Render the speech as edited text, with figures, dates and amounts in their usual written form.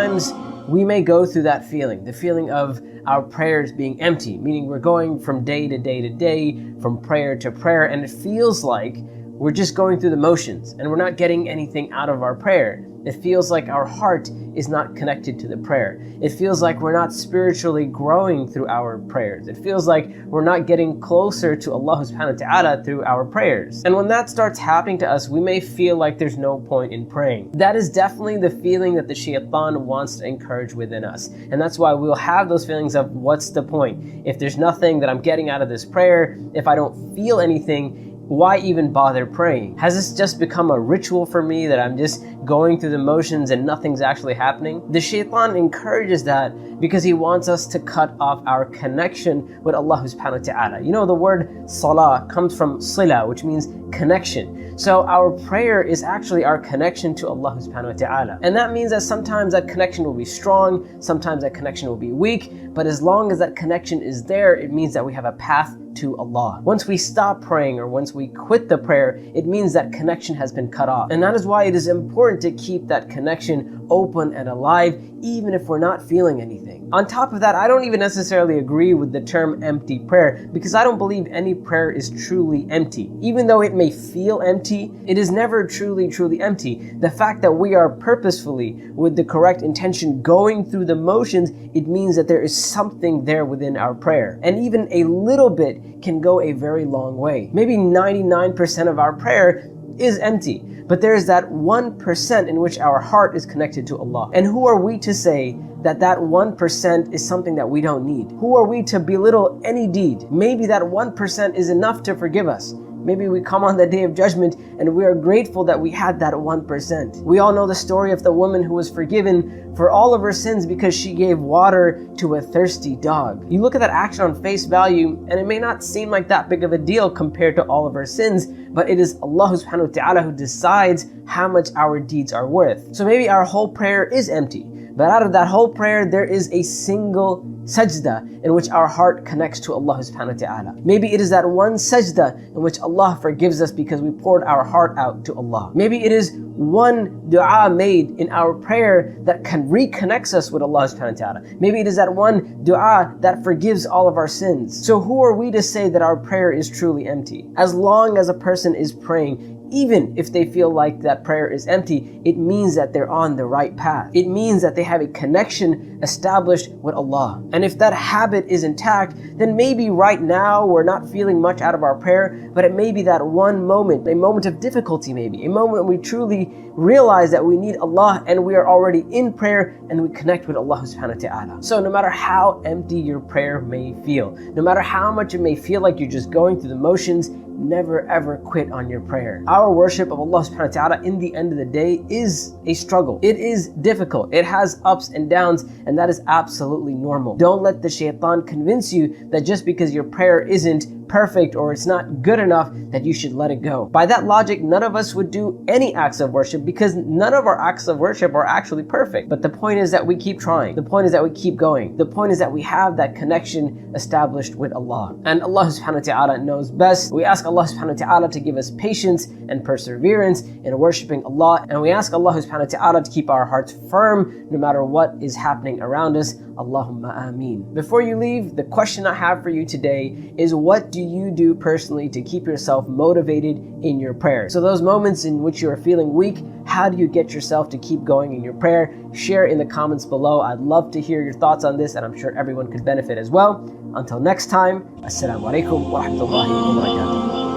sometimes we may go through that feeling, the feeling of our prayers being empty, meaning we're going from day to day to day, from prayer to prayer, and it feels like we're just going through the motions and we're not getting anything out of our prayer. It feels like our heart is not connected to the prayer. It feels like we're not spiritually growing through our prayers. It feels like we're not getting closer to Allah subhanahu wa ta'ala through our prayers. And when that starts happening to us, we may feel like there's no point in praying. That is definitely the feeling that the shaitan wants to encourage within us. And that's why we'll have those feelings of, what's the point? If there's nothing that I'm getting out of this prayer, if I don't feel anything, why even bother praying? Has this just become a ritual for me that I'm just going through the motions and nothing's actually happening? The shaitan encourages that because he wants us to cut off our connection with Allah subhanahu wa ta'ala. You know, the word salah comes from sila, which means connection. So our prayer is actually our connection to Allah subhanahu wa ta'ala. And that means that sometimes that connection will be strong, sometimes that connection will be weak, but as long as that connection is there, it means that we have a path to Allah. Once we stop praying or once we quit the prayer, it means that connection has been cut off. And that is why it is important to keep that connection open and alive, even if we're not feeling anything. On top of that, I don't even necessarily agree with the term empty prayer, because I don't believe any prayer is truly empty. Even though it may feel empty, it is never truly empty. The fact that we are purposefully, with the correct intention, going through the motions, it means that there is something there within our prayer. And even a little bit can go a very long way. Maybe 99% of our prayer is empty, but there's that 1% in which our heart is connected to Allah. And who are we to say that that 1% is something that we don't need? Who are we to belittle any deed? Maybe that 1% is enough to forgive us. Maybe we come on the day of judgment and we are grateful that we had that 1%. We all know the story of the woman who was forgiven for all of her sins because she gave water to a thirsty dog. You look at that action on face value and it may not seem like that big of a deal compared to all of our sins, but it is Allah subhanahu wa ta'ala who decides how much our deeds are worth. So maybe our whole prayer is empty, but out of that whole prayer, there is a single sajda in which our heart connects to Allah subhanahu wa ta'ala. Maybe it is that one sajda in which Allah forgives us because we poured our heart out to Allah. Maybe it is one dua made in our prayer that reconnects us with Allah subhanahu wa ta'ala. Maybe it is that one dua that forgives all of our sins. So who are we to say that our prayer is truly empty? As long as a person is praying, even if they feel like that prayer is empty, it means that they're on the right path. It means that they have a connection established with Allah. And if that habit is intact, then maybe right now we're not feeling much out of our prayer, but it may be that one moment, a moment of difficulty maybe, a moment when we truly realize that we need Allah and we are already in prayer and we connect with Allah subhanahu wa ta'ala. So no matter how empty your prayer may feel, no matter how much it may feel like you're just going through the motions, never ever quit on your prayer. Our worship of Allah subhanahu wa ta'ala in the end of the day is a struggle. It is difficult. It has ups and downs, and that is absolutely normal. Don't let the shaitan convince you that just because your prayer isn't perfect or it's not good enough that you should let it go. By that logic, none of us would do any acts of worship because none of our acts of worship are actually perfect. But the point is that we keep trying. The point is that we keep going. The point is that we have that connection established with Allah. And Allah subhanahu wa ta'ala knows best. We ask Allah subhanahu wa ta'ala to give us patience and perseverance in worshiping Allah. And we ask Allah subhanahu wa ta'ala to keep our hearts firm no matter what is happening around us. Allahumma ameen. Before you leave, the question I have for you today is, what do you do personally to keep yourself motivated in your prayer? So those moments in which you are feeling weak, how do you get yourself to keep going in your prayer? Share in the comments below. I'd love to hear your thoughts on this, and I'm sure everyone could benefit as well. Until next time, Assalamu alaikum wa rahmatullahi wa barakatuh.